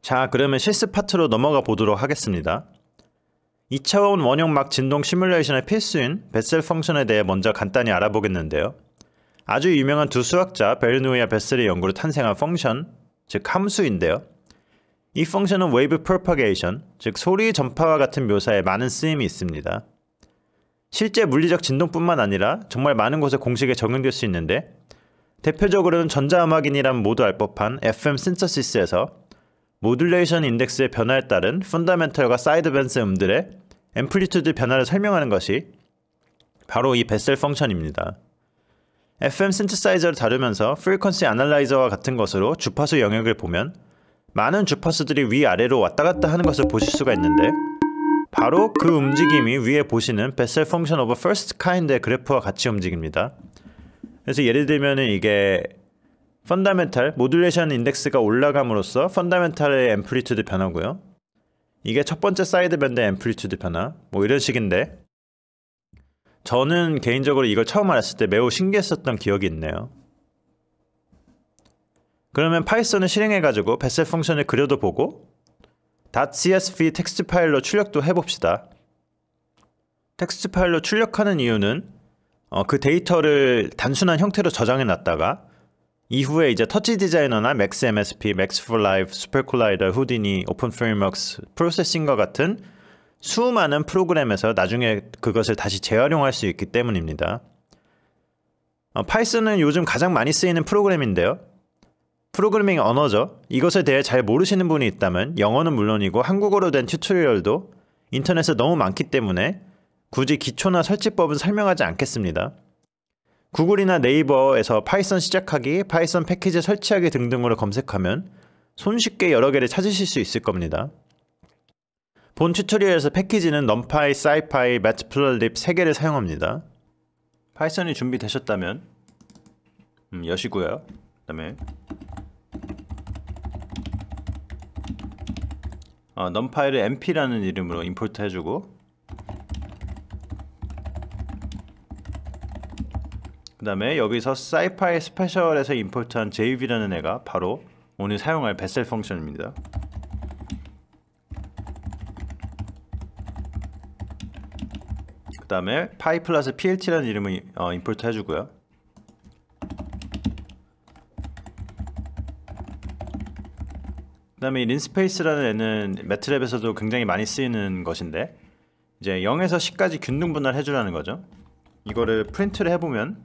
자, 그러면 실습 파트로 넘어가 보도록 하겠습니다. 2차원 원형막 진동 시뮬레이션의 필수인 베셀 펑션에 대해 먼저 간단히 알아보겠는데요. 아주 유명한 두 수학자 베르누이와 베셀의 연구로 탄생한 펑션, 즉 함수인데요. 이 펑션은 웨이브 프로파게이션, 즉 소리 전파와 같은 묘사에 많은 쓰임이 있습니다. 실제 물리적 진동뿐만 아니라 정말 많은 곳에 공식에 적용될 수 있는데, 대표적으로는 전자음악인이라면 모두 알 법한 FM 신서시스에서 모듈레이션 인덱스의 변화에 따른 펀더멘털과 사이드밴스 음들의 앰플리튜드 변화를 설명하는 것이 바로 이 베셀 펑션입니다. FM 신트사이저를 다루면서 프리퀀시 애널라이저와 같은 것으로 주파수 영역을 보면 많은 주파수들이 위아래로 왔다 갔다 하는 것을 보실 수가 있는데, 바로 그 움직임이 위에 보시는 베셀 펑션 오브 퍼스트 카인드의 그래프와 같이 움직입니다. 그래서 예를 들면 이게 펀더멘탈 모듈레이션 인덱스가 올라감으로써 펀더멘탈의 앰플리튜드 변화고요. 이게 첫 번째 사이드밴드의 앰플리튜드 변화, 뭐 이런 식인데, 저는 개인적으로 이걸 처음 알았을 때 매우 신기했었던 기억이 있네요. 그러면 파이썬을 실행해가지고 베셀 펑션을 그려도 보고 .csv 텍스트 파일로 출력도 해봅시다. 텍스트 파일로 출력하는 이유는 그 데이터를 단순한 형태로 저장해놨다가 이후에 이제 터치 디자이너나 맥스 MSP, 맥스 for Live, 슈퍼 콜라이더, 후디니, 오픈 프레임워크스, 프로세싱과 같은 수많은 프로그램에서 나중에 그것을 다시 재활용할 수 있기 때문입니다. 파이썬은 요즘 가장 많이 쓰이는 프로그램인데요. 프로그래밍 언어죠. 이것에 대해 잘 모르시는 분이 있다면 영어는 물론이고 한국어로 된 튜토리얼도 인터넷에 너무 많기 때문에 굳이 기초나 설치법은 설명하지 않겠습니다. 구글이나 네이버에서 파이썬 시작하기, 파이썬 패키지 설치하기 등등으로 검색하면 손쉽게 여러 개를 찾으실 수 있을 겁니다. 본 튜토리얼에서 패키지는 넘파이, 사이파이, 매트플러립 3개를 사용합니다. 파이썬이 준비되셨다면 여시고요. 그 다음에 넘파이를 mp라는 이름으로 임포트 해주고, 그 다음에 여기서 사이파이 스페셜에서 임포트한 jv라는 애가 바로 오늘 사용할 베셀 펑션입니다. 그 다음에 파이 플러스 plt라는 이름을 임포트 해주고요. 그 다음에 이 린스페이스라는 애는 매트랩에서도 굉장히 많이 쓰이는 것인데, 이제 0에서 10까지 균등 분할 해주라는 거죠. 이거를 프린트를 해보면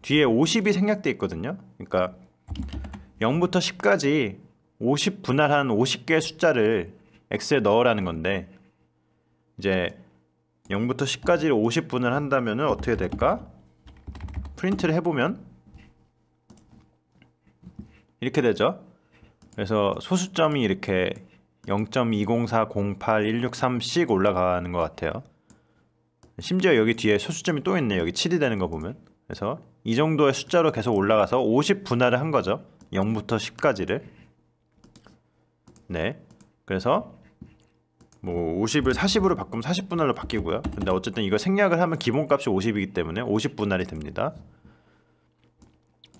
뒤에 50이 생략돼 있거든요. 그러니까 0부터 10까지 50 분할한 50개의 숫자를 X에 넣으라는 건데, 이제 0부터 10까지를 50 분할한다면 어떻게 될까? 프린트를 해보면 이렇게 되죠. 그래서 소수점이 이렇게 0.20408163씩 올라가는 것 같아요. 심지어 여기 뒤에 소수점이 또 있네요. 여기 7이 되는 거 보면. 그래서 이 정도의 숫자로 계속 올라가서 50 분할을 한 거죠. 0부터 10까지를. 네. 그래서 뭐 50을 40으로 바꾸면 40 분할로 바뀌고요. 근데 어쨌든 이거 생략을 하면 기본값이 50이기 때문에 50 분할이 됩니다.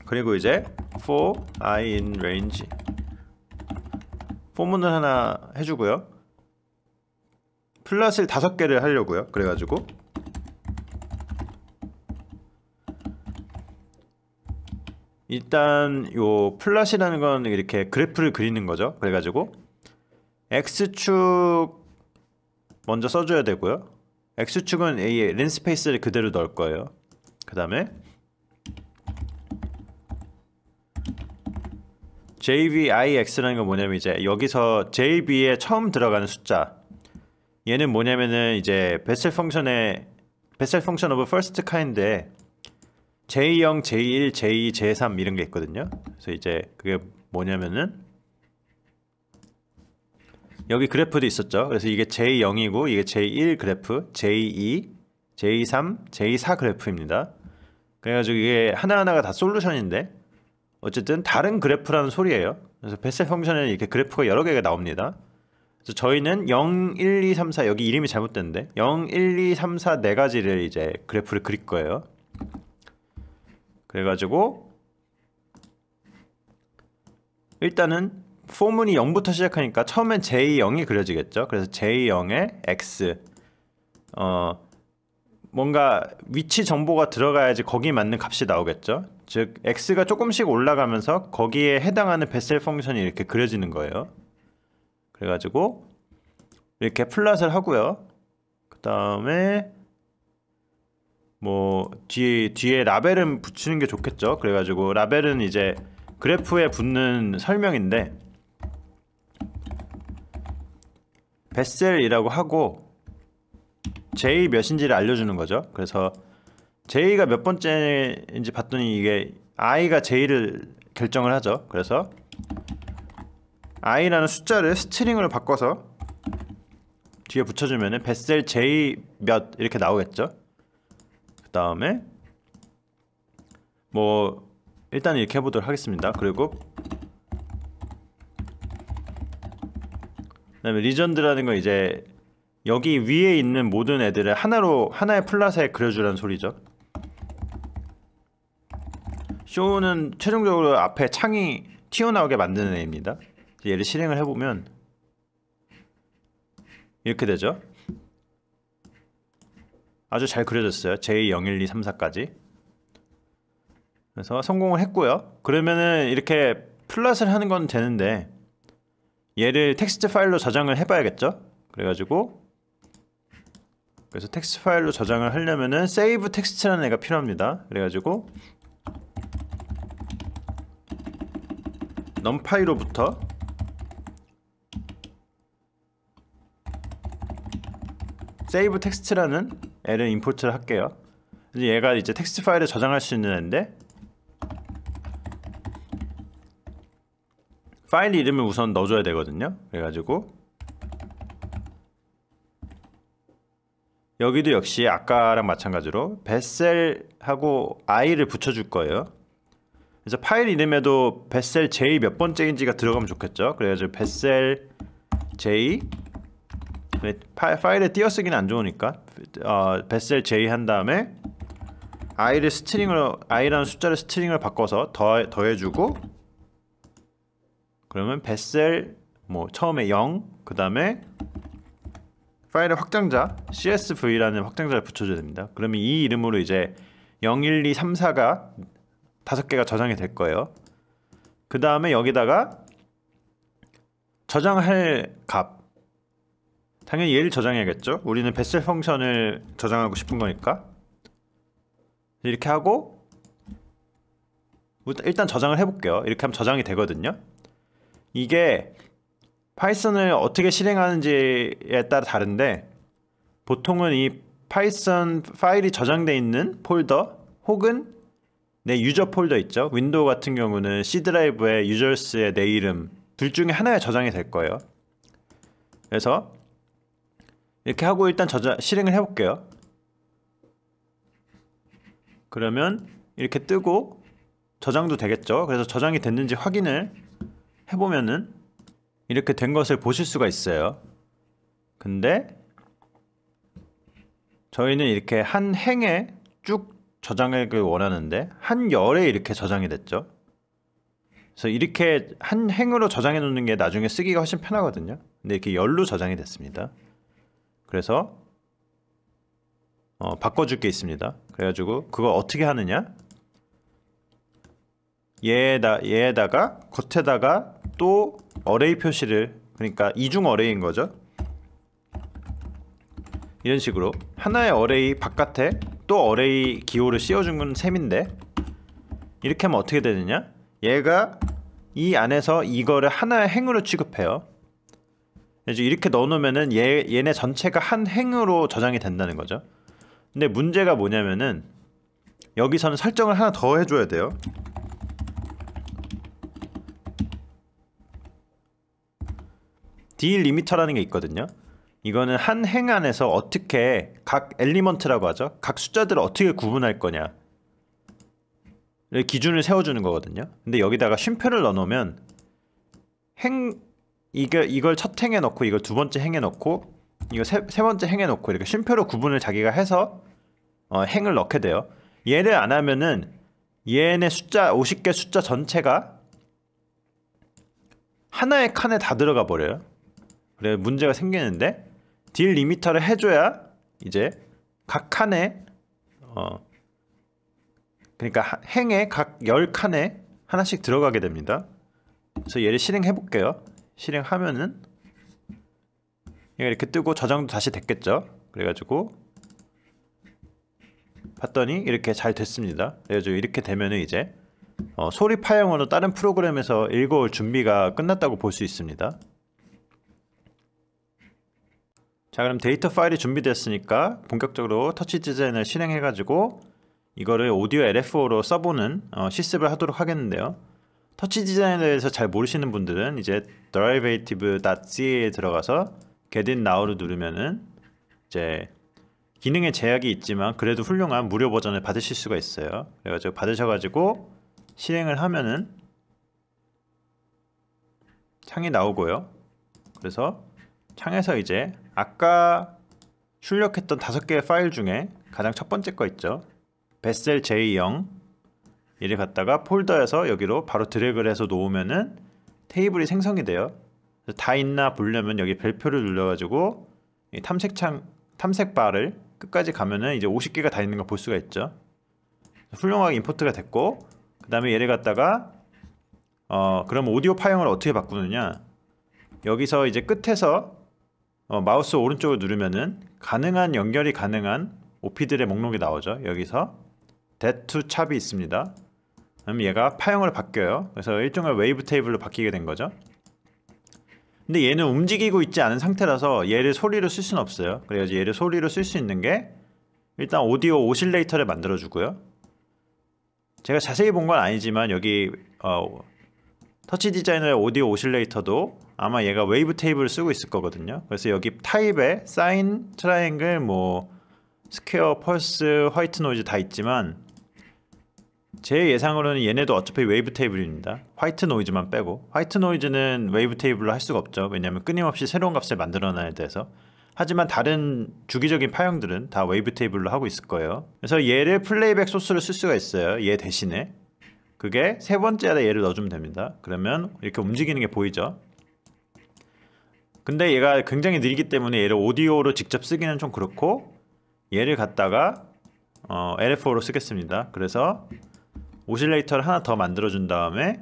그리고 이제 for I in range 포문을 하나 해주고요. 플랫을 5개를 하려고요. 그래가지고 일단 요 플랫이라는 건 이렇게 그래프를 그리는 거죠. 그래가지고 X축 먼저 써줘야 되고요. X축은 이 린스페이스를 그대로 넣을 거예요. 그 다음에 JVIX라는 건 뭐냐면 이제 여기서 JV에 처음 들어가는 숫자, 얘는 뭐냐면은 이제 베셀 펑션 오브 퍼스트 카인드에 J0, J1, J2, J3 이런 게 있거든요. 그래서 이제 그게 뭐냐면은 여기 그래프도 있었죠. 그래서 이게 J0이고 이게 J1 그래프, J2, J3, J4 그래프입니다. 그래가지고 이게 하나하나가 다 솔루션인데 어쨌든 다른 그래프라는 소리예요. 그래서 베셀 펑션에는 이렇게 그래프가 여러 개가 나옵니다. 그래서 저희는 0, 1, 2, 3, 4 여기 이름이 잘못됐는데 0, 1, 2, 3, 4 네 가지를 이제 그래프를 그릴 거예요. 그래가지고 일단은 포문이 0부터 시작하니까 처음엔 j0이 그려지겠죠. 그래서 j0에 x 뭔가 위치 정보가 들어가야지 거기에 맞는 값이 나오겠죠. 즉 x가 조금씩 올라가면서 거기에 해당하는 베셀 펑션이 이렇게 그려지는 거예요. 그래가지고 이렇게 플롯을 하고요. 그 다음에 뭐 뒤에 라벨은 붙이는 게 좋겠죠. 그래가지고 라벨은 이제 그래프에 붙는 설명인데 베셀이라고 하고 j 몇인지를 알려주는 거죠. 그래서 j가 몇 번째인지 봤더니 이게 i가 j를 결정을 하죠. 그래서 i라는 숫자를 스트링으로 바꿔서 뒤에 붙여주면은 베셀 j 몇 이렇게 나오겠죠. 그 다음에 뭐 일단 이렇게 해보도록 하겠습니다. 그리고 그 다음에 리전드라는 건 이제 여기 위에 있는 모든 애들을 하나의 플랫에 그려주라는 소리죠. show는 최종적으로 앞에 창이 튀어나오게 만드는 애입니다. 얘를 실행을 해보면 이렇게 되죠. 아주 잘 그려졌어요. J01234까지. 그래서 성공을 했고요. 그러면은 이렇게 플롯을 하는 건 되는데 얘를 텍스트 파일로 저장을 해봐야겠죠. 그래가지고 그래서 텍스트 파일로 저장을 하려면은 save text라는 애가 필요합니다. 그래가지고 numpy로부터 save text라는 애를 임포트를 할게요. 얘가 이제 텍스트 파일에 저장할 수 있는 애인데 파일 이름을 우선 넣어줘야 되거든요. 그래가지고 여기도 역시 아까랑 마찬가지로 베셀하고 i를 붙여줄 거예요. 그래서 파일 이름에도 베셀 j 몇 번째인지가 들어가면 좋겠죠. 그래가지고 베셀 j 파일에 띄어쓰기는 안 좋으니까 베셀 j 한 다음에 i를 스트링으로 i라는 숫자를 스트링을 바꿔서 더해주고 그러면 베셀 뭐 처음에 0 그 다음에 파일의 확장자 csv라는 확장자를 붙여줘야 됩니다. 그러면 이 이름으로 이제 01234가 5개가 저장이 될 거예요. 그 다음에 여기다가 저장할 값 당연히 얘를 저장해야겠죠. 우리는 베셀 펑션을 저장하고 싶은 거니까 이렇게 하고 일단 저장을 해볼게요. 이렇게 하면 저장이 되거든요. 이게 파이썬을 어떻게 실행하는지에 따라 다른데 보통은 이 파이썬 파일이 저장되어 있는 폴더 혹은 내 유저 폴더 있죠. 윈도우 같은 경우는 C 드라이브에 유저스의 내 이름 둘 중에 하나에 저장이 될 거예요. 그래서 이렇게 하고 일단 실행을 해볼게요. 그러면 이렇게 뜨고 저장도 되겠죠. 그래서 저장이 됐는지 확인을 해보면은 이렇게 된 것을 보실 수가 있어요. 근데 저희는 이렇게 한 행에 쭉 저장하길 원하는데 한 열에 이렇게 저장이 됐죠. 그래서 이렇게 한 행으로 저장해 놓는 게 나중에 쓰기가 훨씬 편하거든요. 근데 이렇게 열로 저장이 됐습니다. 그래서 바꿔줄 게 있습니다. 그래가지고 그거 어떻게 하느냐, 얘에다가 겉에다가 또 어레이 표시를, 그러니까 이중 어레이인 거죠. 이런 식으로 하나의 어레이 바깥에 또 어레이 기호를 씌워준 셈인데, 이렇게 하면 어떻게 되느냐, 얘가 이 안에서 이거를 하나의 행으로 취급해요. 이렇게 넣어놓으면은 얘네 전체가 한 행으로 저장이 된다는 거죠. 근데 문제가 뭐냐면은 여기서는 설정을 하나 더 해줘야 돼요. 딜리미터라는 게 있거든요. 이거는 한 행 안에서 어떻게 각 엘리먼트라고 하죠. 각 숫자들을 어떻게 구분할 거냐 기준을 세워주는 거거든요. 근데 여기다가 쉼표를 넣어놓으면 이걸 첫 행에 넣고 이걸 두 번째 행에 넣고 이거 세 번째 행에 넣고 이렇게 쉼표로 구분을 자기가 해서 행을 넣게 돼요. 얘를 안 하면은 얘네 숫자 50개 숫자 전체가 하나의 칸에 다 들어가 버려요. 그래 문제가 생기는데 딜리미터를 해줘야 이제 각 칸에 그러니까 행에 각 10칸에 하나씩 들어가게 됩니다. 그래서 얘를 실행해 볼게요. 실행하면은 얘가 이렇게 뜨고 저장도 다시 됐겠죠. 그래가지고 봤더니 이렇게 잘 됐습니다. 그래가지고 이렇게 되면은 이제 소리 파형으로 다른 프로그램에서 읽어올 준비가 끝났다고 볼 수 있습니다. 자, 그럼 데이터 파일이 준비됐으니까 본격적으로 터치 디자인을 실행해가지고 이거를 오디오 LFO로 써보는 실습을 하도록 하겠는데요. 터치 디자인에 대해서 잘 모르시는 분들은 이제 derivative.ca에 들어가서 get in now를 누르면은 이제 기능에 제약이 있지만 그래도 훌륭한 무료 버전을 받으실 수가 있어요. 그래가지고 받으셔가지고 실행을 하면은 창이 나오고요. 그래서 창에서 이제 아까 출력했던 5개의 파일 중에 가장 첫 번째 거 있죠. 베셀 J0 얘를 갖다가 폴더에서 여기로 바로 드래그를 해서 놓으면은 테이블이 생성이 돼요. 다 있나 보려면 여기 별표를 눌러가지고 이 탐색 바를 끝까지 가면은 이제 50개가 다 있는 거 볼 수가 있죠. 훌륭하게 임포트가 됐고, 그 다음에 얘를 갖다가 그럼 오디오 파형을 어떻게 바꾸느냐? 여기서 이제 끝에서 마우스 오른쪽을 누르면은 가능한 연결이 가능한 OP들의 목록이 나오죠. 여기서 that to 찹이 있습니다. 그럼 얘가 파형으로 바뀌어요. 그래서 일종의 웨이브 테이블로 바뀌게 된 거죠. 근데 얘는 움직이고 있지 않은 상태라서 얘를 소리로 쓸 수는 없어요. 그래서 얘를 소리로 쓸 수 있는 게 일단 오디오 오실레이터를 만들어 주고요. 제가 자세히 본 건 아니지만 여기 터치 디자이너의 오디오 오실레이터도 아마 얘가 웨이브 테이블을 쓰고 있을 거거든요. 그래서 여기 타입에 사인, 트라이앵글, 뭐 스퀘어, 펄스, 화이트 노이즈 다 있지만 제 예상으로는 얘네도 어차피 웨이브 테이블입니다. 화이트 노이즈만 빼고. 화이트 노이즈는 웨이브 테이블로 할 수가 없죠. 왜냐하면 끊임없이 새로운 값을 만들어놔야 돼서. 하지만 다른 주기적인 파형들은 다 웨이브 테이블로 하고 있을 거예요. 그래서 얘를 플레이백 소스로 쓸 수가 있어요. 얘 대신에. 그게 세 번째에다 얘를 넣어주면 됩니다. 그러면 이렇게 움직이는 게 보이죠. 근데 얘가 굉장히 느리기 때문에 얘를 오디오로 직접 쓰기는 좀 그렇고 얘를 갖다가 LFO로 쓰겠습니다. 그래서 오실레이터를 하나 더 만들어 준 다음에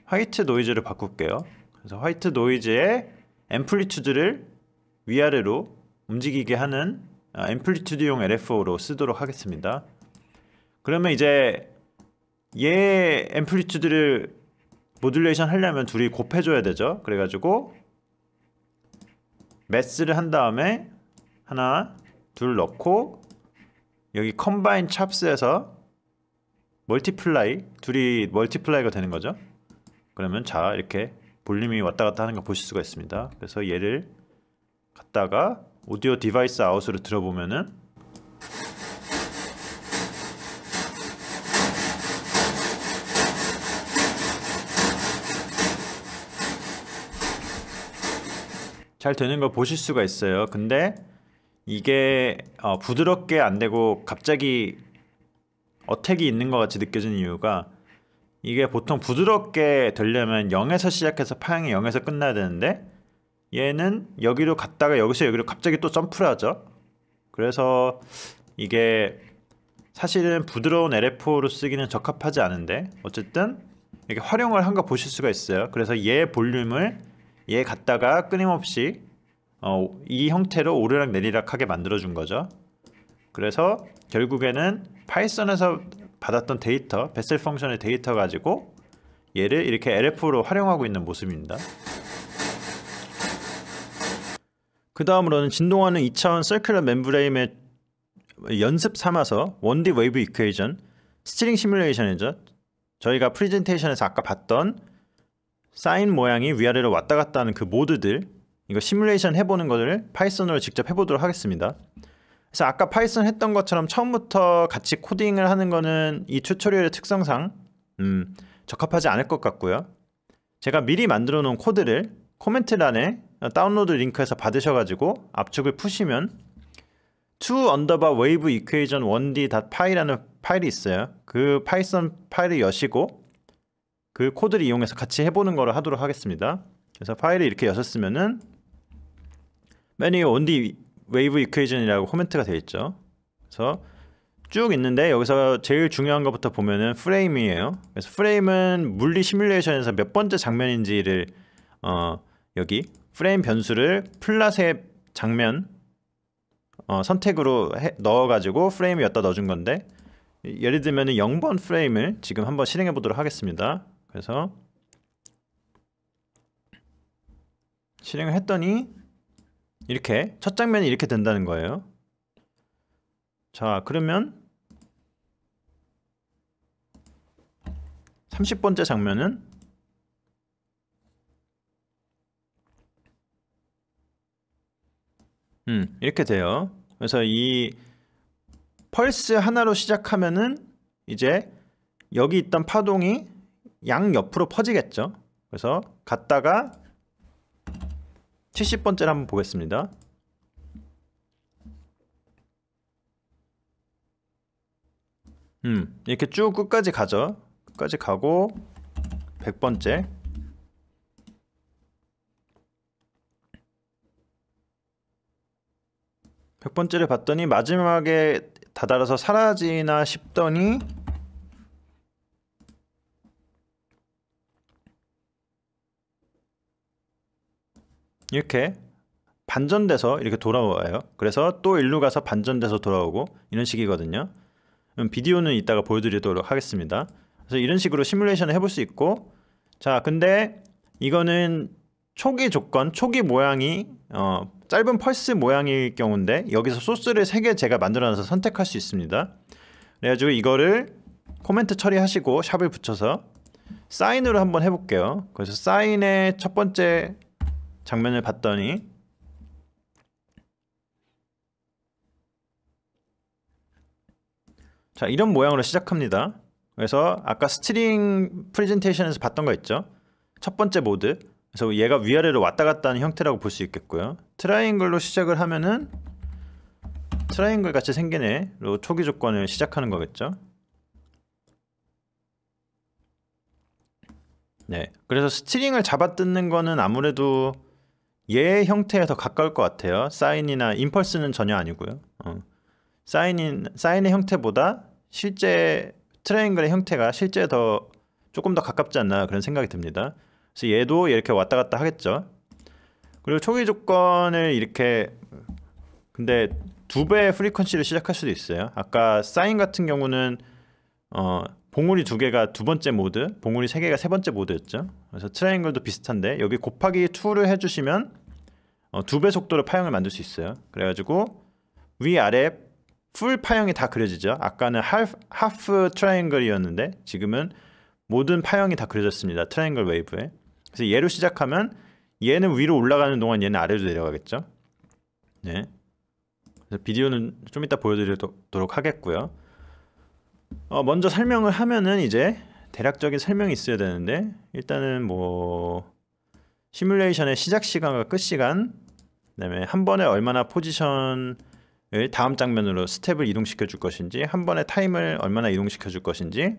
화이트 노이즈를 바꿀게요. 그래서 화이트 노이즈의 앰플리튜드를 위아래로 움직이게 하는 앰플리튜드용 LFO로 쓰도록 하겠습니다. 그러면 이제 얘 앰플리튜드를 모듈레이션 하려면 둘이 곱해줘야 되죠. 그래가지고 매스를 한 다음에 하나, 둘 넣고 여기 컴바인 찹스에서 멀티플라이, 둘이 멀티플라이가 되는 거죠. 그러면 자 이렇게 볼륨이 왔다 갔다 하는 거 보실 수가 있습니다. 그래서 얘를 갖다가 오디오 디바이스 아웃으로 들어보면은 잘 되는 걸 보실 수가 있어요. 근데 이게 부드럽게 안 되고 갑자기 어택이 있는 것 같이 느껴지는 이유가 이게 보통 부드럽게 되려면 0에서 시작해서 파형이 0에서 끝나야 되는데 얘는 여기로 갔다가 여기서 여기로 갑자기 또 점프를 하죠. 그래서 이게 사실은 부드러운 LFO로 쓰기는 적합하지 않은데 어쨌든 이렇게 활용을 한 거 보실 수가 있어요. 그래서 얘 볼륨을 얘 갖다가 끊임없이 이 형태로 오르락 내리락 하게 만들어 준 거죠. 그래서 결국에는 파이썬에서 받았던 데이터, 베셀 펑션의 데이터 가지고 얘를 이렇게 LF로 활용하고 있는 모습입니다. 그 다음으로는 진동하는 2차원 서큘러 멤브레인의 연습 삼아서 1D 웨이브 이퀘이션 스트링 시뮬레이션이죠. 저희가 프레젠테이션에서 아까 봤던 사인 모양이 위아래로 왔다 갔다 하는 그 모드들, 이거 시뮬레이션 해보는 것을 파이썬으로 직접 해보도록 하겠습니다. 그래서 아까 파이썬 했던 것처럼 처음부터 같이 코딩을 하는 거는 이 튜토리얼의 특성상 적합하지 않을 것 같고요. 제가 미리 만들어 놓은 코드를 코멘트란에 다운로드 링크에서 받으셔가지고 압축을 푸시면 to_wave equation 1d.py라는 파일이 있어요. 그 파이썬 파일을 여시고 그 코드를 이용해서 같이 해보는 거를 하도록 하겠습니다. 그래서 파일을 이렇게 여셨으면은 맨 위에 only wave equation이라고 코멘트가 되어 있죠. 그래서 쭉 있는데 여기서 제일 중요한 것부터 보면은 프레임이에요. 그래서 프레임은 물리 시뮬레이션에서 몇 번째 장면인지를 여기 프레임 변수를 플랫의 장면 선택으로 넣어가지고 프레임 여기다 넣어준 건데, 예를 들면 0번 프레임을 지금 한번 실행해 보도록 하겠습니다. 그래서 실행을 했더니 이렇게 첫 장면이 이렇게 된다는 거예요. 자, 그러면 30번째 장면은 이렇게 돼요. 그래서 이 펄스 하나로 시작하면은 이제 여기 있던 파동이 양 옆으로 퍼지겠죠. 그래서 갔다가 70번째를 한번 보겠습니다. 이렇게 쭉 끝까지 가죠. 끝까지 가고 100번째. 를 봤더니 마지막에 다다라서 사라지나 싶더니 이렇게 반전돼서 이렇게 돌아와요. 그래서 또 일로 가서 반전돼서 돌아오고 이런 식이거든요. 비디오는 이따가 보여드리도록 하겠습니다. 그래서 이런 식으로 시뮬레이션을 해볼 수 있고, 자, 근데 이거는 초기 조건, 초기 모양이 짧은 펄스 모양일 경우인데 여기서 소스를 3개 제가 만들어놔서 선택할 수 있습니다. 그래가지고 이거를 코멘트 처리하시고 샵을 붙여서 사인으로 한번 해볼게요. 그래서 사인의 첫 번째 장면을 봤더니 자, 이런 모양으로 시작합니다. 그래서 아까 스트링 프레젠테이션에서 봤던 거 있죠? 첫 번째 모드. 그래서 얘가 위아래로 왔다 갔다 하는 형태라고 볼 수 있겠고요. 트라이앵글로 시작을 하면은 트라이앵글 같이 생기네로 초기 조건을 시작하는 거겠죠. 네, 그래서 스트링을 잡아뜯는 거는 아무래도 얘의 형태에 더 가까울 것 같아요. 사인이나 임펄스는 전혀 아니고요. 사인의 형태보다 실제 트라이앵글의 형태가 실제 조금 더 가깝지 않나 그런 생각이 듭니다. 그래서 얘도 이렇게 왔다 갔다 하겠죠. 그리고 초기 조건을 이렇게, 근데 2배의 프리퀀시를 시작할 수도 있어요. 아까 사인 같은 경우는 봉우리 2개가 두 번째 모드, 봉우리 3개가 세 번째 모드였죠. 그래서 트라이앵글도 비슷한데 여기 곱하기 2를 해주시면 2배 속도로 파형을 만들 수 있어요. 그래가지고 위아래 풀 파형이 다 그려지죠. 아까는 하프 트라이앵글이었는데 지금은 모든 파형이 다 그려졌습니다. 트라이앵글 웨이브에. 그래서 얘로 시작하면 얘는 위로 올라가는 동안 얘는 아래로 내려가겠죠. 네. 그래서 비디오는 좀 이따 보여드리도록 하겠고요. 먼저 설명을 하면은 이제 대략적인 설명이 있어야 되는데, 일단은 뭐 시뮬레이션의 시작 시간과 끝 시간, 그다음에 한 번에 얼마나 포지션을 다음 장면으로 스텝을 이동시켜 줄 것인지, 한 번에 타임을 얼마나 이동시켜 줄 것인지,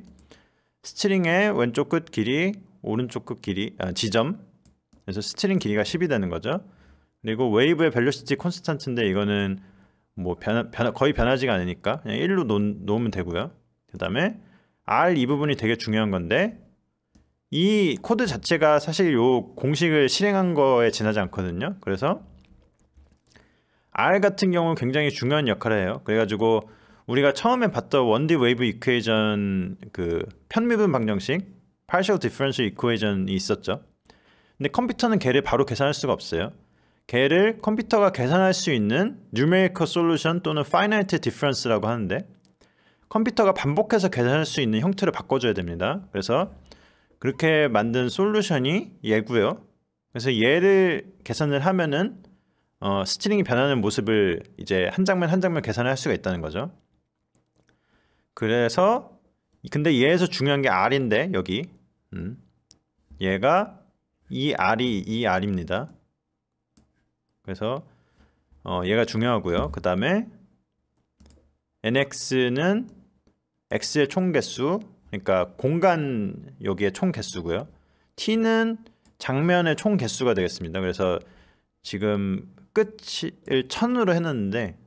스트링의 왼쪽 끝 길이, 오른쪽 끝 길이, 지점, 그래서 스트링 길이가 10이 되는 거죠. 그리고 웨이브의 벨로시티 콘스탄트인데 이거는 뭐 거의 변하지가 않으니까 그냥 1로 놓으면 되고요. 그 다음에 R 이 부분이 되게 중요한 건데, 이 코드 자체가 사실 요 공식을 실행한 거에 지나지 않거든요. 그래서 R 같은 경우는 굉장히 중요한 역할을 해요. 그래가지고 우리가 처음에 봤던 1D 웨이브 이퀘이션 그 편미분 방정식 partial differential equation이 있었죠. 근데 컴퓨터는 걔를 바로 계산할 수가 없어요. 걔를 컴퓨터가 계산할 수 있는 numerical solution 또는 finite difference라고 하는데, 컴퓨터가 반복해서 계산할 수 있는 형태로 바꿔줘야 됩니다. 그래서 그렇게 만든 솔루션이 얘고요. 그래서 얘를 계산을 하면은 스트링이 변하는 모습을 이제 한 장면 한 장면 계산을 할 수가 있다는 거죠. 그래서 근데 얘에서 중요한 게 R인데 여기 얘가 이 R입니다. 그래서 얘가 중요하고요. 그 다음에 NX는 X의 총 개수, 그러니까 공간 여기에 총 개수고요. t는 장면의 총 개수가 되겠습니다. 그래서 지금 끝을 1000으로 해놨는데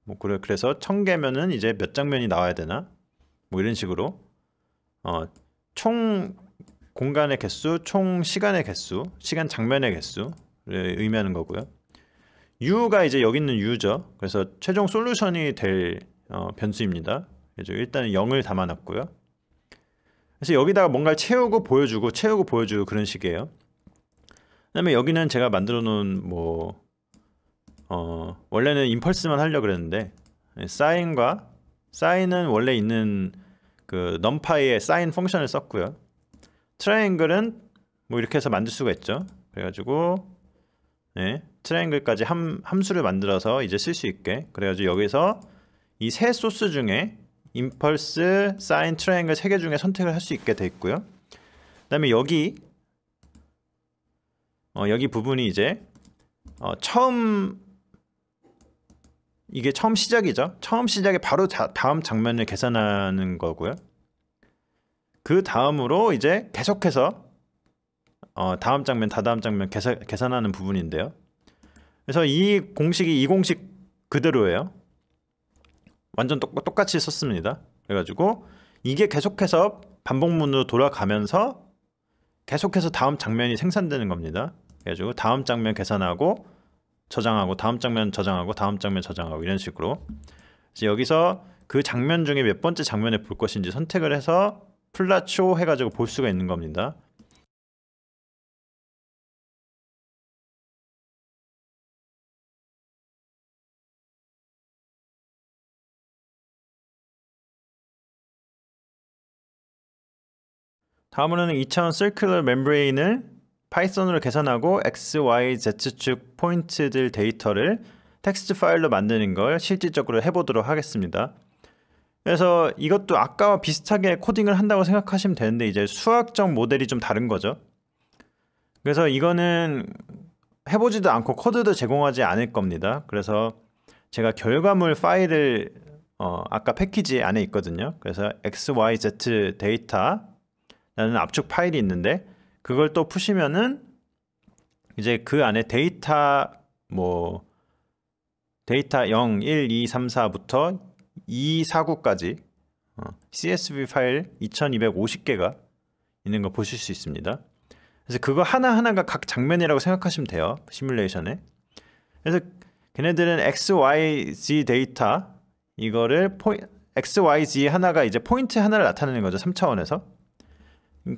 뭐 그래서 1000개면은 이제 몇 장면이 나와야 되나? 뭐 이런 식으로 총 공간의 개수, 총 시간의 개수, 시간 장면의 개수를 의미하는 거고요. u가 이제 여기 있는 u죠. 그래서 최종 솔루션이 될 변수입니다. 그래서 일단 0을 담아놨고요. 그래서 여기다가 뭔가를 채우고 보여주고 그런 식이에요. 그다음에 여기는 제가 만들어 놓은 뭐 원래는 임펄스만 하려고 그랬는데 사인은 원래 있는 그 numpy의 사인 펑션을 썼고요. 트라이앵글은 뭐 이렇게 해서 만들 수가 있죠. 그래가지고 트라이앵글까지 함수를 만들어서 이제 쓸 수 있게, 그래가지고 여기서 이 세 소스 중에 임펄스, 사인, 트라이앵글 3개 중에 선택을 할 수 있게 돼 있고요. 그 다음에 여기 부분이 이제 이게 처음 시작이죠. 처음 시작에 바로 다음 장면을 계산하는 거고요. 그 다음으로 이제 계속해서 다음 장면, 다다음 장면 계산하는 부분인데요. 그래서 이 공식 그대로예요. 완전 똑같이 썼습니다. 그래가지고 이게 계속해서 반복문으로 돌아가면서 계속해서 다음 장면이 생산되는 겁니다. 그래가지고 다음 장면 계산하고 저장하고, 다음 장면 저장하고, 다음 장면 저장하고, 이런 식으로. 그래서 여기서 그 장면 중에 몇 번째 장면을 볼 것인지 선택을 해서 플라초 해가지고 볼 수가 있는 겁니다. 다음으로는 2차원 Circular Membrane을 파이썬으로 계산하고 X, Y, Z축 포인트들 데이터를 텍스트 파일로 만드는 걸 실질적으로 해보도록 하겠습니다. 그래서 이것도 아까와 비슷하게 코딩을 한다고 생각하시면 되는데 이제 수학적 모델이 좀 다른 거죠. 그래서 이거는 해보지도 않고 코드도 제공하지 않을 겁니다. 그래서 제가 결과물 파일을 아까 패키지 안에 있거든요. 그래서 X, Y, Z 데이터라는 압축 파일이 있는데 그걸 또 푸시면은 이제 그 안에 데이터 0, 1, 2, 3, 4부터 249까지 CSV 파일 2250개가 있는 거 보실 수 있습니다. 그래서 그거 하나하나가 각 장면이라고 생각하시면 돼요. 시뮬레이션에. 그래서 걔네들은 X, Y, Z 데이터 이거를 X, Y, Z 하나가 이제 포인트 하나를 나타내는 거죠. 3차원에서.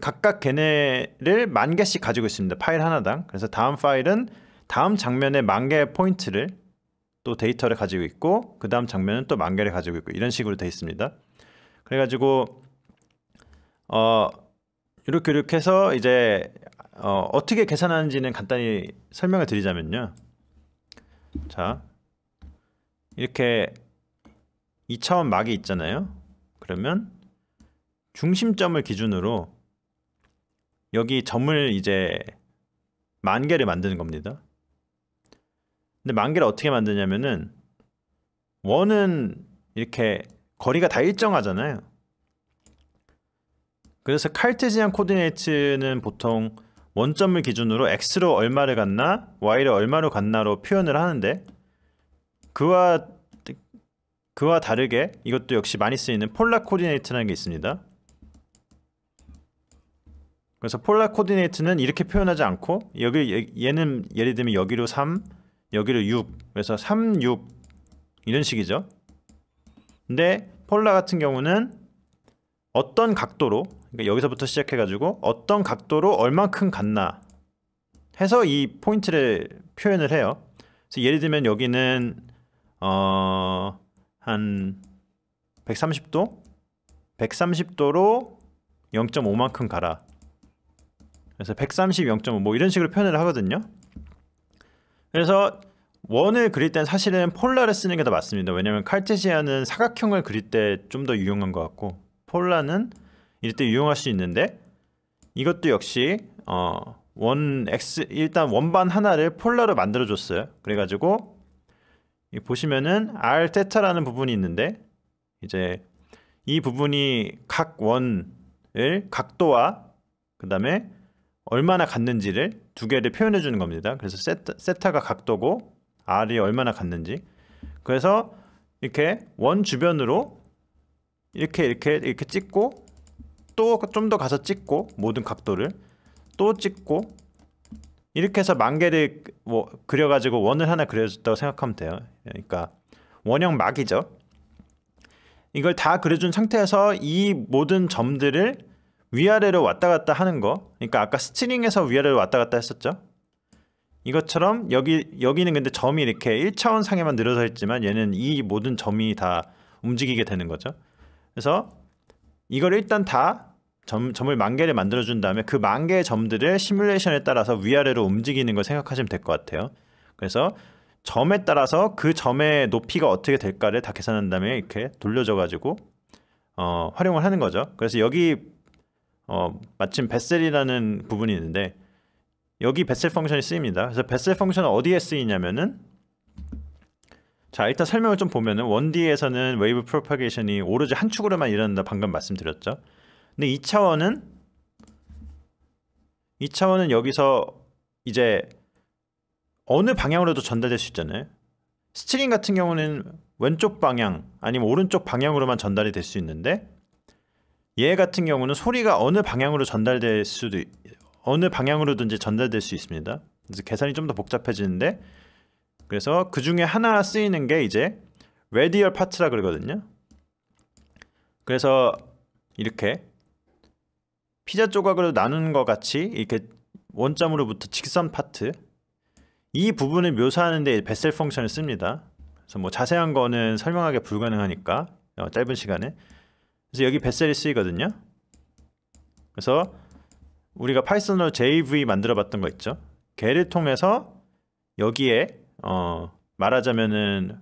각각 걔네를 10,000개씩 가지고 있습니다. 파일 하나당. 그래서 다음 파일은 다음 장면에 10,000개의 포인트를 또 데이터를 가지고 있고 그 다음 장면은 또 10,000개를 가지고 있고 이런 식으로 되어 있습니다. 그래가지고 이렇게 해서 이제 어떻게 계산하는지는 간단히 설명을 드리자면요. 자, 이렇게 2차원 막이 있잖아요. 그러면 중심점을 기준으로 여기 점을 이제 10,000개를 만드는 겁니다. 근데 10,000개를 어떻게 만드냐면은 원은 이렇게 거리가 다 일정하잖아요. 그래서 카르테시안 코디네이트는 보통 원점을 기준으로 x로 얼마를 갔나 y를 얼마로 갔나로 표현을 하는데 그와 다르게 이것도 역시 많이 쓰이는 폴라 코디네이트라는 게 있습니다. 그래서 폴라 코디네이트는 이렇게 표현하지 않고 얘는 예를 들면 여기로 3, 여기로 6, 그래서 3, 6 이런 식이죠. 근데 폴라 같은 경우는 어떤 각도로, 그러니까 여기서부터 시작해가지고 어떤 각도로 얼만큼 갔나 해서 이 포인트를 표현을 해요. 그래서 예를 들면 여기는 한 130도? 130도로 0.5만큼 가라. 그래서 130, 0.5 뭐 이런 식으로 표현을 하거든요. 그래서 원을 그릴 땐 사실은 폴라를 쓰는 게 더 맞습니다. 왜냐면 카르테시안은 사각형을 그릴 때 좀 더 유용한 것 같고 폴라는 이럴 때 유용할 수 있는데 이것도 역시 일단 원반 하나를 폴라로 만들어 줬어요. 그래가지고 보시면은 R 테타라는 부분이 있는데 이제 이 부분이 각 원 각도와 그 다음에 얼마나 갔는지를 두 개를 표현해 주는 겁니다. 그래서 세타가 각도고 r이 얼마나 갔는지. 그래서 이렇게 원 주변으로 이렇게 찍고 또 좀 더 가서 찍고 모든 각도를 또 찍고 이렇게 해서 만 개를 그려가지고 원을 하나 그려줬다고 생각하면 돼요. 그러니까 원형 막이죠. 이걸 다 그려준 상태에서 이 모든 점들을 위아래로 왔다 갔다 하는 거. 그러니까 아까 스트링에서 위아래로 왔다 갔다 했었죠. 이것처럼 여기는 근데 점이 이렇게 1차원 상에만 늘어서 있지만 얘는 이 모든 점이 다 움직이게 되는 거죠. 그래서 이걸 일단 다 점을 만 개를 만들어 준 다음에 그 만 개의 점들을 시뮬레이션에 따라서 위아래로 움직이는 걸 생각하시면 될 것 같아요. 그래서 점에 따라서 그 점의 높이가 어떻게 될까를 다 계산한 다음에 이렇게 돌려줘 가지고 활용을 하는 거죠. 그래서 여기 마침 베셀이라는 부분이 있는데 여기 베셀 펑션이 쓰입니다. 그래서 베셀 펑션은 어디에 쓰이냐면은 자, 일단 설명을 좀 보면은 1D에서는 웨이브 프로파게이션이 오로지 한 축으로만 일어난다 방금 말씀드렸죠. 근데 2차원은 여기서 이제 어느 방향으로도 전달될 수 있잖아요. 스트링 같은 경우는 왼쪽 방향 아니면 오른쪽 방향으로만 전달이 될 수 있는데 얘 같은 경우는 소리가 어느 방향으로든지 전달될 수 있습니다. 그래서 계산이 좀 더 복잡해지는데 그래서 그 중에 하나 쓰이는 게 이제 레디얼 파트라 그러거든요. 그래서 이렇게 피자 조각으로 나누는 것 같이 이렇게 원점으로부터 직선 파트 이 부분을 묘사하는 데 베셀 펑션을 씁니다. 그래서 뭐 자세한 거는 설명하기 불가능하니까 짧은 시간에. 그래서 여기 베셀이 쓰이거든요. 그래서 우리가 파이썬으로 JV 만들어 봤던 거 있죠. 걔를 통해서 여기에 말하자면은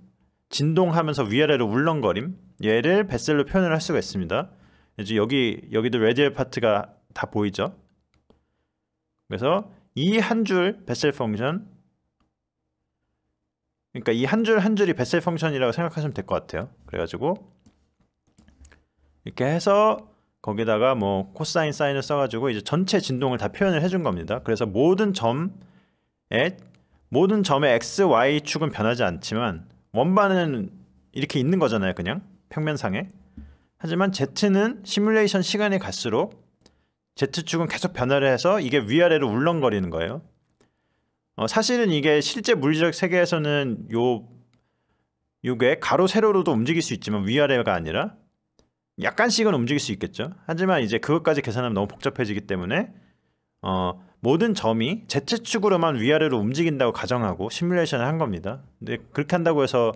진동하면서 위아래로 울렁거림 얘를 베셀로 표현을 할 수가 있습니다. 이제 여기도 레디얼 파트가 다 보이죠. 그래서 이 한 줄 베셀 펑션 그러니까 이 한 줄 한 줄이 베셀 펑션이라고 생각하시면 될 것 같아요. 그래가지고 이렇게 해서 거기다가 뭐 코사인 사인을 써가지고 이제 전체 진동을 다 표현을 해준 겁니다. 그래서 모든 점의 x, y 축은 변하지 않지만 원반은 이렇게 있는 거잖아요. 그냥 평면상에. 하지만 z는 시뮬레이션 시간이 갈수록 z축은 계속 변화를 해서 이게 위아래로 울렁거리는 거예요. 사실은 이게 실제 물리적 세계에서는 요게 가로 세로로도 움직일 수 있지만 위아래가 아니라 약간씩은 움직일 수 있겠죠. 하지만 이제 그것까지 계산하면 너무 복잡해지기 때문에 모든 점이 z축으로만 위아래로 움직인다고 가정하고 시뮬레이션을 한 겁니다. 근데 그렇게 한다고 해서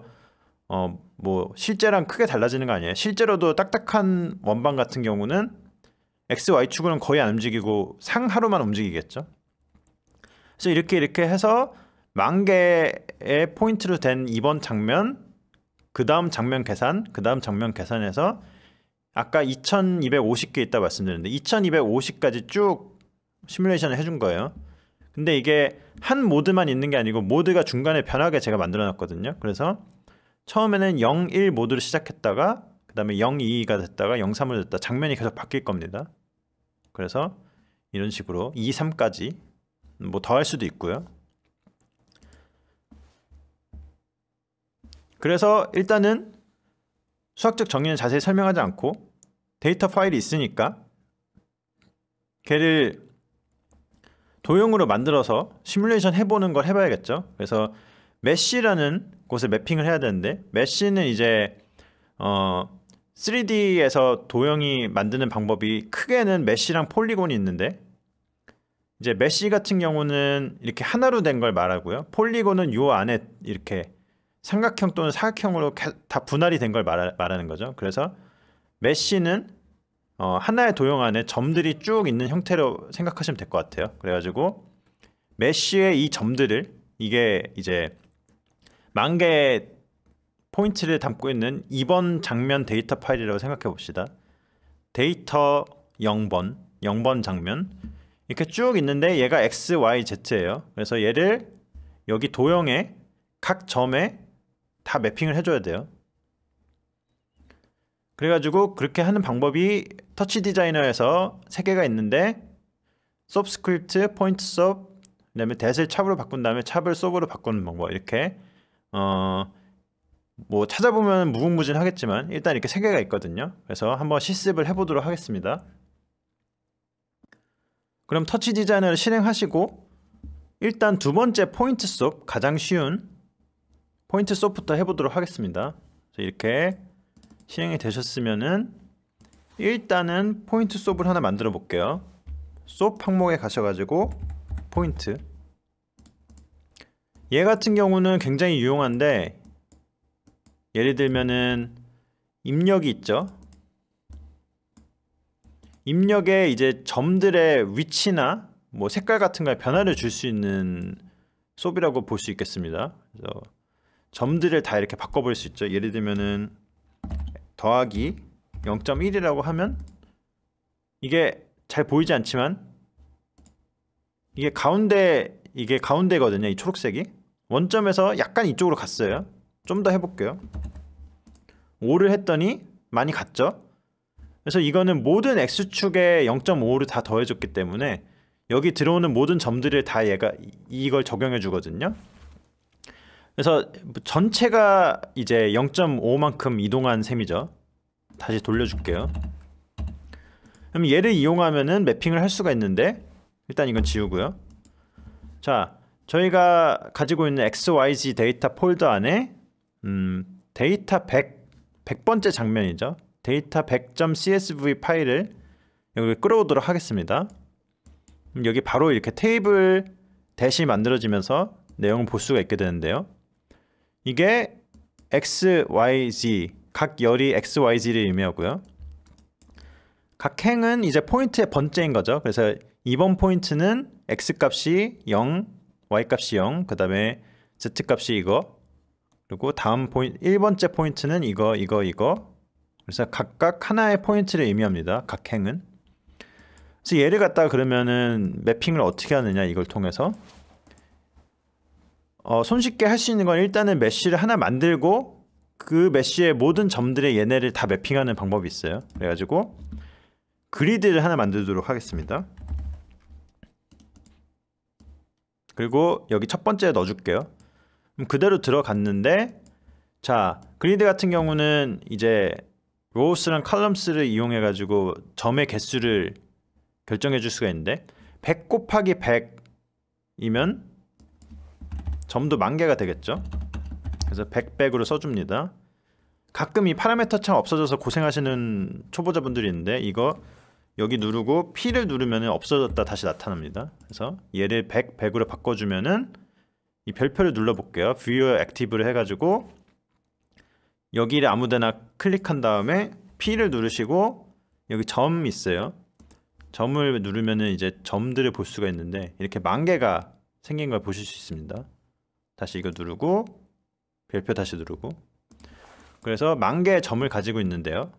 뭐 실제랑 크게 달라지는 거 아니에요. 실제로도 딱딱한 원반 같은 경우는 x, y축으로는 거의 안 움직이고 상하로만 움직이겠죠. 그래서 이렇게 해서 만 개의 포인트로 된 이번 장면, 그 다음 장면 계산해서 아까 2250개 있다 말씀드렸는데 2250까지 쭉 시뮬레이션을 해준 거예요. 근데 이게 한 모드만 있는 게 아니고 모드가 중간에 변하게 제가 만들어 놨거든요. 그래서 처음에는 01 모드로 시작했다가 그 다음에 02가 됐다가 03으로 됐다. 장면이 계속 바뀔 겁니다. 그래서 이런 식으로 23까지 뭐 더 할 수도 있고요. 그래서 일단은 수학적 정의는 자세히 설명하지 않고 데이터 파일이 있으니까 걔를 도형으로 만들어서 시뮬레이션 해보는 걸 해봐야겠죠. 그래서 메쉬라는 곳에 매핑을 해야 되는데 메쉬는 이제 3D에서 도형이 만드는 방법이 크게는 메쉬랑 폴리곤이 있는데 이제 메쉬 같은 경우는 이렇게 하나로 된 걸 말하고요. 폴리곤은 요 안에 이렇게 삼각형 또는 사각형으로 다 분할이 된 걸 말하는 거죠. 그래서 메쉬는 하나의 도형 안에 점들이 쭉 있는 형태로 생각하시면 될 것 같아요. 그래가지고 메쉬의 이 점들을 이게 이제 만 개의 포인트를 담고 있는 이번 장면 데이터 파일이라고 생각해 봅시다. 데이터 0번 장면 이렇게 쭉 있는데 얘가 x, y, z예요. 그래서 얘를 여기 도형의 각 점에 다 매핑을 해줘야 돼요. 그래가지고 그렇게 하는 방법이 터치 디자이너에서 3개가 있는데 섭스크립트, 포인트 섭, 그다음에 that을 찹으로 바꾼 다음에 찹을 섭으로 바꾸는 방법 이렇게 뭐 찾아보면 무궁무진하겠지만 일단 이렇게 3개가 있거든요. 그래서 한번 실습을 해보도록 하겠습니다. 그럼 터치 디자이너를 실행하시고 일단 두 번째 포인트 섭, 가장 쉬운 포인트 섭부터 해보도록 하겠습니다. 이렇게 실행이 되셨으면은 일단은 포인트 섭을 하나 만들어 볼게요. 섭 항목에 가셔가지고 포인트, 얘 같은 경우는 굉장히 유용한데 예를 들면은 입력이 있죠. 입력에 이제 점들의 위치나 뭐 색깔 같은 걸 변화를 줄 수 있는 섭이라고 볼 수 있겠습니다. 그래서 점들을 다 이렇게 바꿔볼 수 있죠. 예를 들면은 더하기 0.1이라고 하면 이게 잘 보이지 않지만 이게 가운데거든요. 이 초록색이 원점에서 약간 이쪽으로 갔어요. 좀 더 해볼게요. 5를 했더니 많이 갔죠. 그래서 이거는 모든 x축에 0.5를 다 더해줬기 때문에 여기 들어오는 모든 점들을 다 얘가 이걸 적용해 주거든요. 그래서 전체가 이제 0.5만큼 이동한 셈이죠. 다시 돌려줄게요. 그럼 얘를 이용하면은 매핑을 할 수가 있는데 일단 이건 지우고요. 자, 저희가 가지고 있는 XYZ 데이터 폴더 안에 데이터 100번째 장면이죠. 데이터 100.csv 파일을 여기 끌어오도록 하겠습니다. 여기 바로 이렇게 테이블 대시 만들어지면서 내용을 볼 수가 있게 되는데요. 이게 XYZ, 각 열이 XYZ를 의미하고요. 각 행은 이제 포인트의 번째인 거죠. 그래서 이번 포인트는 X값이 0, Y값이 0, 그 다음에 Z값이 이거, 그리고 다음 포인트 1번째 포인트는 이거. 그래서 각각 하나의 포인트를 의미합니다. 각 행은. 그래서 얘를 갖다가 그러면은 매핑을 어떻게 하느냐, 이걸 통해서 손쉽게 할 수 있는 건 일단은 메쉬를 하나 만들고 그 메쉬의 모든 점들의 얘네를 다 매핑하는 방법이 있어요. 그래가지고 그리드를 하나 만들도록 하겠습니다. 그리고 여기 첫 번째에 넣어줄게요. 그럼 그대로 들어갔는데, 자, 그리드 같은 경우는 이제 로우스랑 컬럼스를 이용해 가지고 점의 개수를 결정해 줄 수가 있는데 100 곱하기 100이면 점도 10,000개가 되겠죠. 그래서 100으로 써줍니다. 가끔 이 파라미터 창 없어져서 고생하시는 초보자분들이 있는데 이거 여기 누르고 P를 누르면 없어졌다 다시 나타납니다. 그래서 얘를 100으로 바꿔주면은 이 별표를 눌러볼게요. View Active를 해가지고 여기를 아무데나 클릭한 다음에 P를 누르시고 여기 점 있어요. 점을 누르면은 이제 점들을 볼 수가 있는데 이렇게 10,000개가 생긴 걸 보실 수 있습니다. 다시 이거 누르고 별표 다시 누르고, 그래서 10,000개의 점을 가지고 있는데요.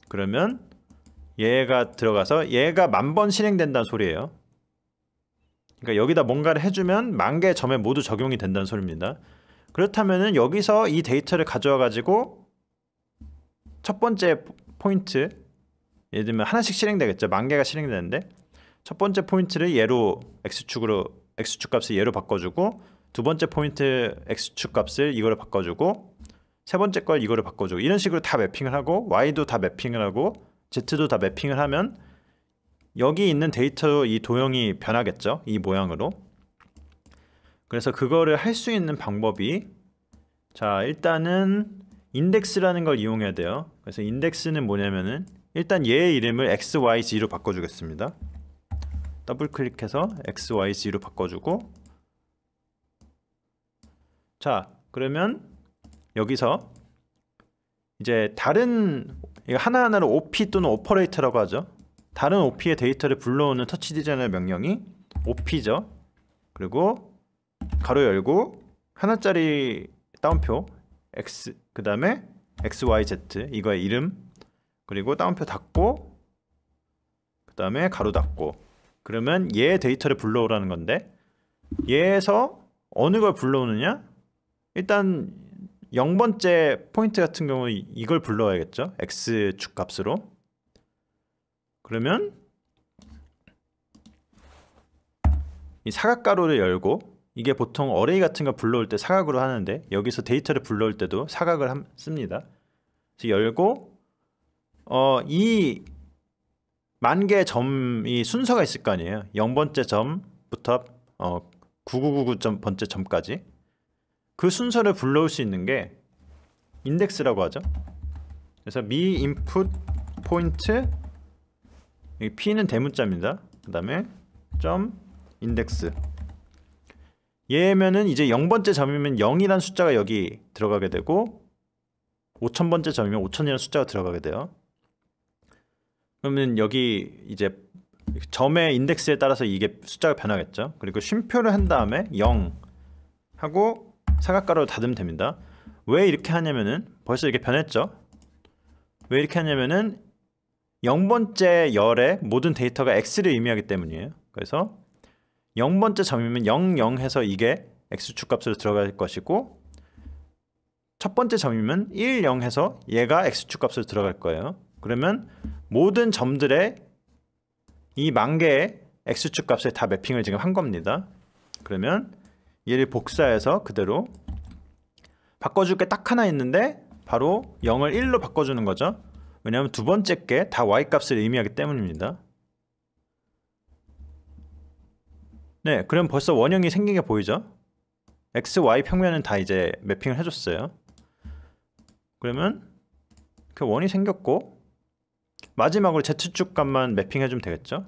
그러면 얘가 들어가서 얘가 10,000번 실행된다는 소리예요. 그러니까 여기다 뭔가를 해주면 10,000개의 점에 모두 적용이 된다는 소리입니다. 그렇다면은 여기서 이 데이터를 가져와 가지고 첫 번째 포인트, 예를 들면 하나씩 실행되겠죠. 10,000개가 실행되는데 첫 번째 포인트를 얘로 x축 값을 얘로 바꿔주고, 두 번째 포인트 x축 값을 이거로 바꿔주고, 세 번째 걸 이거로 바꿔주고, 이런 식으로 다 매핑을 하고 y도 다 매핑을 하고 z도 다 매핑을 하면 여기 있는 데이터 이 도형이 변하겠죠. 이 모양으로. 그래서 그거를 할 수 있는 방법이, 자, 일단은 인덱스라는 걸 이용해야 돼요. 그래서 인덱스는 뭐냐면은 일단 얘의 이름을 XYZ로 바꿔주겠습니다. 더블 클릭해서 XYZ로 바꿔주고, 자, 그러면 여기서 이제 다른 하나하나로 OP 또는 오퍼레이터라고 하죠. 다른 OP의 데이터를 불러오는 터치 디자이너 명령이 OP죠. 그리고 가로 열고 하나짜리 따옴표 X, 그 다음에 XYZ 이거의 이름, 그리고 따옴표 닫고 그 다음에 가로 닫고, 그러면 얘 데이터를 불러오라는 건데 얘에서 어느 걸 불러오느냐? 일단 0번째 포인트 같은 경우 이걸 불러야겠죠. x축 값으로. 그러면 이 사각가로를 열고, 이게 보통 어레이 같은 거 불러올 때 사각으로 하는데 여기서 데이터를 불러올 때도 사각을 씁니다. 그래서 열고 이 만 개의 점이 순서가 있을 거 아니에요. 0번째 점부터 9999번째 점까지 그 순서를 불러올 수 있는 게 인덱스라고 하죠. 그래서 미 인풋 포인트, 여기 p는 대문자입니다. 그 다음에 점 인덱스. 얘면은 이제 0번째 점이면 0이라는 숫자가 여기 들어가게 되고 5000번째 점이면 5000이라는 숫자가 들어가게 돼요. 그러면 여기 이제 점의 인덱스에 따라서 이게 숫자가 변하겠죠. 그리고 쉼표를 한 다음에 0 하고 사각가로로 닫으면 됩니다. 왜 이렇게 하냐면은 벌써 이게 변했죠. 왜 이렇게 하냐면은 0번째 열의 모든 데이터가 x를 의미하기 때문이에요. 그래서 0번째 점이면 0, 0 해서 이게 x축 값으로 들어갈 것이고, 첫 번째 점이면 1, 0 해서 얘가 x축 값으로 들어갈 거예요. 그러면 모든 점들의 이 만 개의 x축 값에 다 매핑을 지금 한 겁니다. 그러면 얘를 복사해서 그대로 바꿔줄 게 딱 하나 있는데 바로 0을 1로 바꿔주는 거죠. 왜냐하면 두 번째 게 다 y값을 의미하기 때문입니다. 네, 그럼 벌써 원형이 생긴 게 보이죠? x, y 평면은 다 이제 매핑을 해줬어요. 그러면 그 원이 생겼고, 마지막으로 z축 값만 매핑해주면 되겠죠?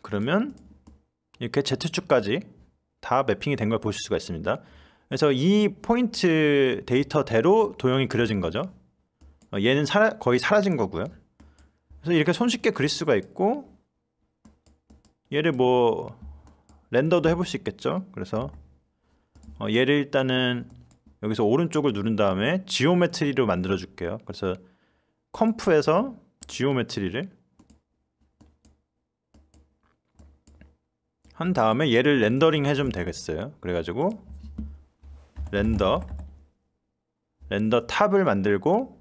그러면 이렇게 z축까지 다 매핑이 된 걸 보실 수가 있습니다. 그래서 이 포인트 데이터대로 도형이 그려진 거죠. 얘는 거의 사라진 거고요. 그래서 이렇게 손쉽게 그릴 수가 있고, 얘를 뭐 렌더도 해볼 수 있겠죠. 그래서 얘를 일단은 여기서 오른쪽을 누른 다음에 지오메트리로 만들어 줄게요. 그래서 컴프에서 지오메트리를 한 다음에 얘를 렌더링 해주면 되겠어요. 그래가지고 렌더 탑을 만들고,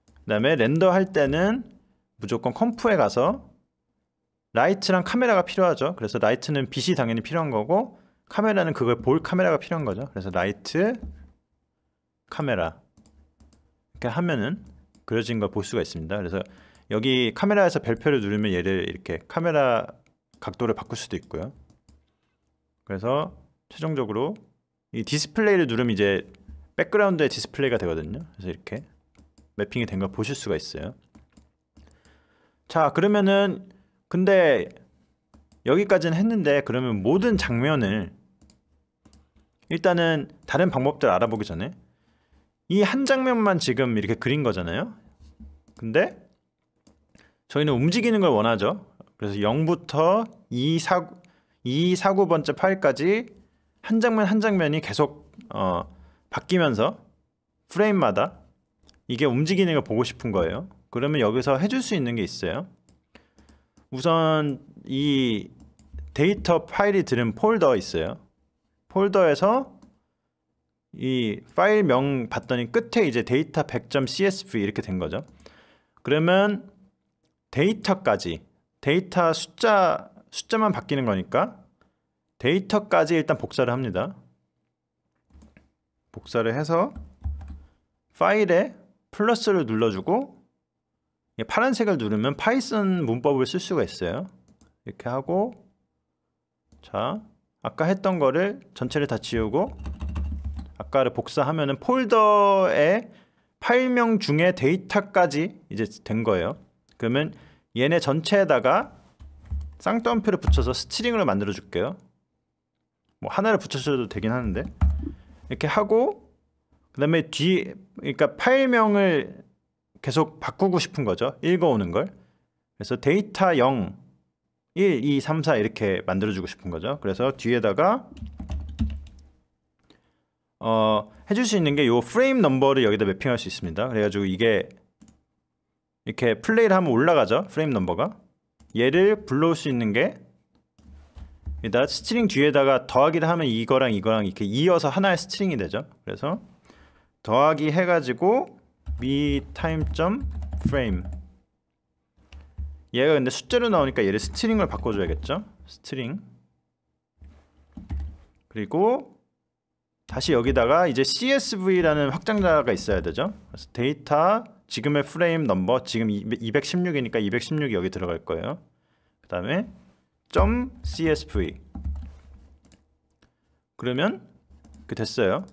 그 다음에 렌더 할 때는 무조건 컴프에 가서 라이트랑 카메라가 필요하죠. 그래서 라이트는 빛이 당연히 필요한 거고, 카메라는 그걸 볼 카메라가 필요한 거죠. 그래서 라이트 카메라 이렇게 하면은 그려진 걸 볼 수가 있습니다. 그래서 여기 카메라에서 별표를 누르면 얘를 이렇게 카메라 각도를 바꿀 수도 있고요. 그래서 최종적으로 이 디스플레이를 누르면 이제 백그라운드의 디스플레이가 되거든요. 그래서 이렇게 매핑이 된 걸 보실 수가 있어요. 자, 그러면은 근데 여기까지는 했는데, 그러면 모든 장면을 일단은 다른 방법들 알아보기 전에 이 한 장면만 지금 이렇게 그린 거잖아요. 근데 저희는 움직이는 걸 원하죠. 그래서 0부터 249번째 파일까지 한 장면 한 장면이 계속 바뀌면서 프레임마다 이게 움직이는 걸 보고 싶은 거예요. 그러면 여기서 해줄 수 있는 게 있어요. 우선 이 데이터 파일이 들은 폴더 있어요. 폴더에서 이 파일명 봤더니 끝에 이제 데이터 100.csv 이렇게 된 거죠. 그러면 데이터까지, 데이터 숫자만 바뀌는 거니까 데이터까지 일단 복사를 합니다. 복사를 해서 파일에 플러스를 눌러주고, 파란색을 누르면 파이썬 문법을 쓸 수가 있어요. 이렇게 하고, 자, 아까 했던 거를 전체를 다 지우고 아까를 복사하면은 폴더의 파일명 중에 데이터까지 이제 된 거예요. 그러면 얘네 전체에다가 쌍따옴표를 붙여서 스트링으로 만들어 줄게요. 뭐 하나를 붙여줘도 되긴 하는데, 이렇게 하고 그 다음에 그러니까 파일명을 계속 바꾸고 싶은 거죠. 읽어오는 걸. 그래서 데이터 0, 1, 2, 3, 4 이렇게 만들어주고 싶은 거죠. 그래서 뒤에다가 해줄 수 있는 게 요 프레임 넘버를 여기다 매핑할 수 있습니다. 그래가지고 이게 이렇게 플레이를 하면 올라가죠. 프레임 넘버가. 얘를 불러올 수 있는 게 여기다 스트링 뒤에다가 더하기를 하면 이거랑 이거랑 이렇게 이어서 하나의 스트링이 되죠. 그래서 더하기 해가지고 me time.frame. 얘가 근데 숫자로 나오니까 얘를 스트링을 바꿔줘야겠죠. 스트링. 그리고 다시 여기다가 이제 CSV라는 확장자가 있어야 되죠. 그래서 데이터 지금의 프레임 넘버 지금 216이니까 216이 여기 들어갈 거예요. 그 다음에 .csv. 그러면 그 됐어요.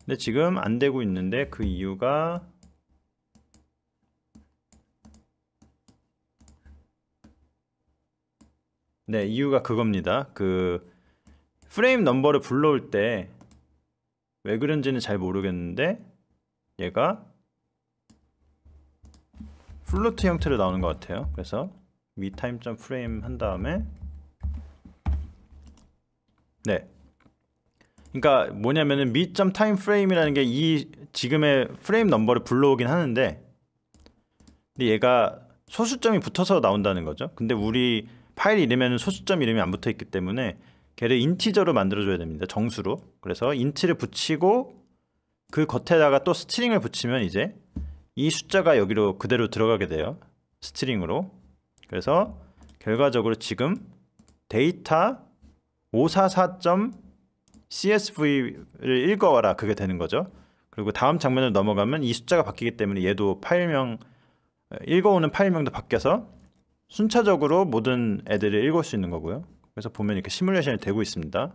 근데 지금 안 되고 있는데 그 이유가 이유가 그겁니다. 그 프레임 넘버를 불러올 때 왜 그런지는 잘 모르겠는데 얘가 플로트 형태로 나오는 것 같아요. 그래서 metime.frame 한 다음에 그러니까 뭐냐면은 me.timeframe이라는 게 이 지금의 프레임 넘버를 불러오긴 하는데 근데 얘가 소수점이 붙어서 나온다는 거죠. 근데 우리 파일 이름에는 소수점 이름이 안 붙어 있기 때문에 걔를 인티저로 만들어줘야 됩니다. 정수로. 그래서 인트를 붙이고 그 겉에다가 또 스트링을 붙이면 이제 이 숫자가 여기로 그대로 들어가게 돼요. 스트링으로. 그래서 결과적으로 지금 데이터 544.csv를 읽어와라 그게 되는 거죠. 그리고 다음 장면으로 넘어가면 이 숫자가 바뀌기 때문에 얘도 파일명 읽어오는 파일명도 바뀌어서 순차적으로 모든 애들을 읽을 수 있는 거고요. 그래서 보면 이렇게 시뮬레이션이 되고 있습니다.